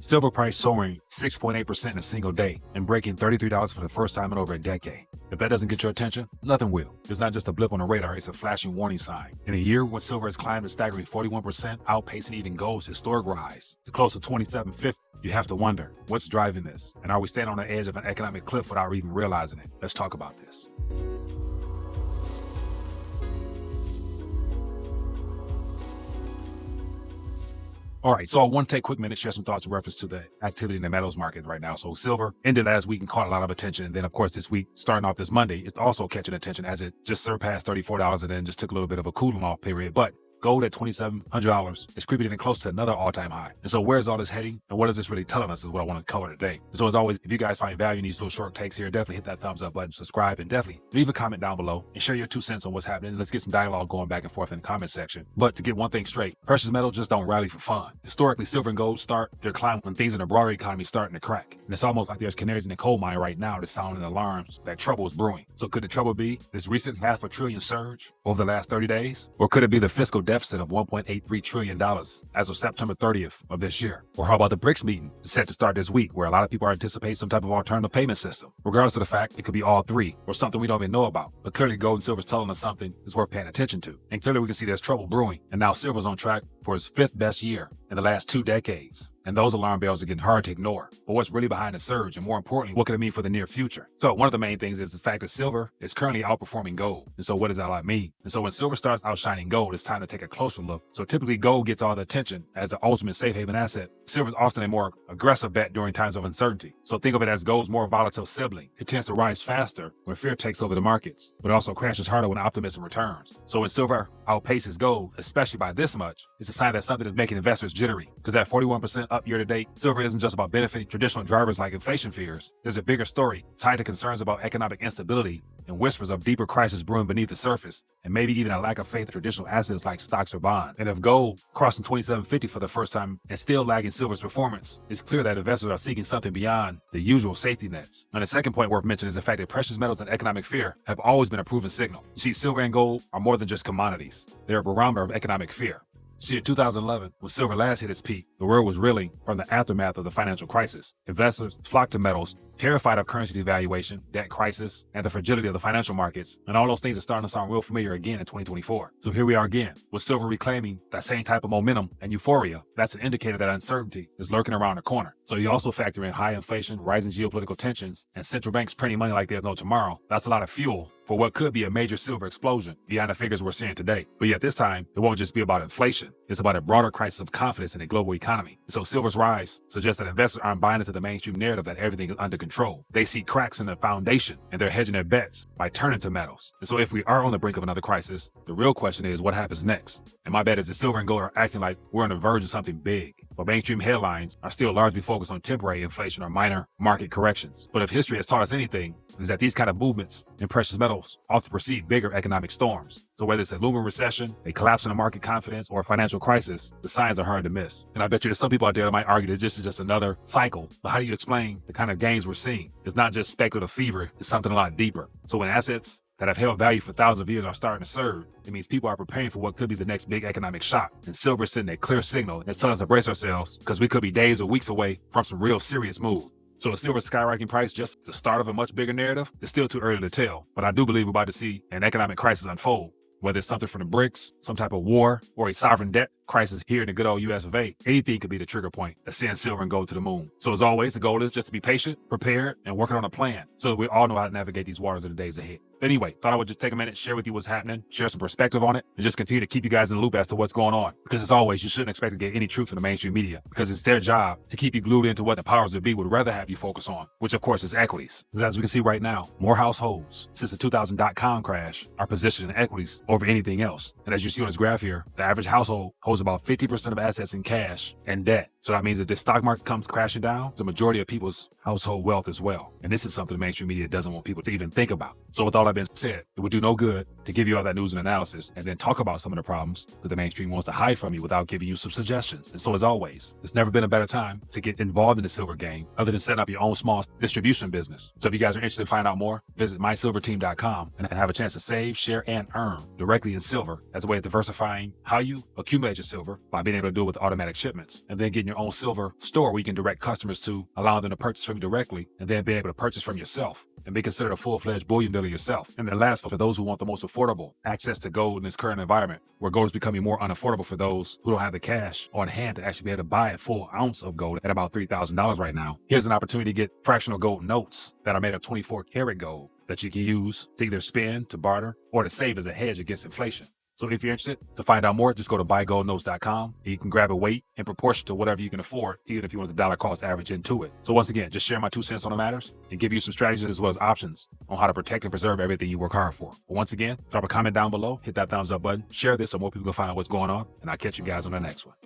Silver price soaring 6.8% in a single day and breaking $33 for the first time in over a decade. If that doesn't get your attention, nothing will. It's not just a blip on the radar, it's a flashing warning sign. In a year when silver has climbed a staggering 41%, outpacing even gold's historic rise to close to $27.50, you have to wonder, what's driving this? And are we standing on the edge of an economic cliff without even realizing it? Let's talk about this. All right, so I want to take a quick minute to share some thoughts in reference to the activity in the metals market right now. So silver ended last week and caught a lot of attention. And then, of course, this week, starting off this Monday, it's also catching attention as it just surpassed $34 and then just took a little bit of a cooling off period. But gold at $2,700 is creeping even close to another all-time high. And so where's all this heading? And what is this really telling us is what I want to cover today. So as always, if you guys find value in these little short takes here, definitely hit that thumbs up button, subscribe, and definitely leave a comment down below and share your 2 cents on what's happening. Let's get some dialogue going back and forth in the comment section. But to get one thing straight, precious metals just don't rally for fun. Historically, silver and gold start their climb when things in the broader economy starting to crack. And it's almost like there's canaries in the coal mine right now that's sounding alarms that trouble is brewing. So could the trouble be this recent $500 billion surge over the last 30 days? Or could it be the fiscal deficit of $1.83 trillion as of September 30th of this year? Or how about the BRICS meeting set to start this week, where a lot of people are anticipating some type of alternative payment system? Regardless of the fact, it could be all three or something we don't even know about. But clearly gold and silver is telling us something that's worth paying attention to. And clearly we can see there's trouble brewing. And now silver's on track for its 5th best year in the last 2 decades. And those alarm bells are getting hard to ignore. But what's really behind the surge? And more importantly, what could it mean for the near future? So one of the main things is the fact that silver is currently outperforming gold. And so what does that all mean? And so when silver starts outshining gold, it's time to take a closer look. So typically gold gets all the attention as the ultimate safe haven asset. Silver is often a more aggressive bet during times of uncertainty. So think of it as gold's more volatile sibling. It tends to rise faster when fear takes over the markets, but also crashes harder when optimism returns. So when silver outpaces gold, especially by this much, it's a sign that something is making investors jittery. Because at 41% up year to date, silver isn't just about benefiting traditional drivers like inflation fears. There's a bigger story tied to concerns about economic instability and whispers of deeper crisis brewing beneath the surface, and maybe even a lack of faith in traditional assets like stocks or bonds. And if gold crossing $27.50 for the first time and still lagging silver's performance, it's clear that investors are seeking something beyond the usual safety nets. And the second point worth mentioning is the fact that precious metals and economic fear have always been a proven signal. You see, silver and gold are more than just commodities. They're a barometer of economic fear. See, in 2011, when silver last hit its peak, the world was reeling from the aftermath of the financial crisis. Investors flocked to metals, terrified of currency devaluation, debt crisis, and the fragility of the financial markets. And all those things are starting to sound real familiar again in 2024. So here we are again, with silver reclaiming that same type of momentum and euphoria. That's an indicator that uncertainty is lurking around the corner. So you also factor in high inflation, rising geopolitical tensions, and central banks printing money like there's no tomorrow. That's a lot of fuel for what could be a major silver explosion beyond the figures we're seeing today. But yet this time, it won't just be about inflation. It's about a broader crisis of confidence in the global economy. And so silver's rise suggests that investors aren't buying into the mainstream narrative that everything is under control. They see cracks in the foundation, and they're hedging their bets by turning to metals. And so if we are on the brink of another crisis, the real question is what happens next? And my bet is that silver and gold are acting like we're on the verge of something big. But mainstream headlines are still largely focused on temporary inflation or minor market corrections. But if history has taught us anything, is that these kind of movements in precious metals often precede bigger economic storms. So whether it's a looming recession, a collapse in the market confidence, or a financial crisis, the signs are hard to miss. And I bet you there's some people out there that might argue that this is just another cycle. But how do you explain the kind of gains we're seeing? It's not just speculative fever, it's something a lot deeper. So when assets that have held value for thousands of years are starting to surge, it means people are preparing for what could be the next big economic shock. And silver is sending a clear signal that's telling us to brace ourselves, because we could be days or weeks away from some real serious move. So is silver's skyrocketing price just the start of a much bigger narrative? It's still too early to tell, but I do believe we're about to see an economic crisis unfold. Whether it's something from the BRICS, some type of war, or a sovereign debt crisis here in the good old US of A, anything could be the trigger point that sends silver and gold to the moon. So as always, the goal is just to be patient, prepared, and working on a plan so that we all know how to navigate these waters in the days ahead. Anyway, thought I would just take a minute, share with you what's happening, share some perspective on it, and just continue to keep you guys in the loop as to what's going on. Because as always, you shouldn't expect to get any truth from the mainstream media, because it's their job to keep you glued into what the powers that be would rather have you focus on, which of course is equities. Because as we can see right now, more households since the 2000.com crash are positioned in equities over anything else. And as you see on this graph here, the average household holds about 50% of assets in cash and debt. So that means if the stock market comes crashing down, it's the majority of people's household wealth as well. And this is something the mainstream media doesn't want people to even think about. So with all that being said, it would do no good to give you all that news and analysis and then talk about some of the problems that the mainstream wants to hide from you without giving you some suggestions. And so as always, there's never been a better time to get involved in the silver game other than setting up your own small distribution business. So if you guys are interested in finding out more, visit mysilverteam.com and have a chance to save, share, and earn directly in silver as a way of diversifying how you accumulate your silver by being able to do it with automatic shipments, and then getting your own silver store where you can direct customers to, allow them to purchase from you directly, and then be able to purchase from yourself and be considered a full-fledged bullion dealer yourself. And then last, for those who want the most affordable access to gold in this current environment, where gold is becoming more unaffordable for those who don't have the cash on hand to actually be able to buy a full ounce of gold at about $3,000 right now. Here's an opportunity to get fractional gold notes that are made of 24 karat gold that you can use to either spend, to barter, or to save as a hedge against inflation. So if you're interested to find out more, just go to buygoldnotes.com. You can grab a weight in proportion to whatever you can afford, even if you want the dollar cost average into it. So once again, just share my 2 cents on the matters and give you some strategies as well as options on how to protect and preserve everything you work hard for. But once again, drop a comment down below, hit that thumbs up button, share this so more people can find out what's going on, and I'll catch you guys on the next one.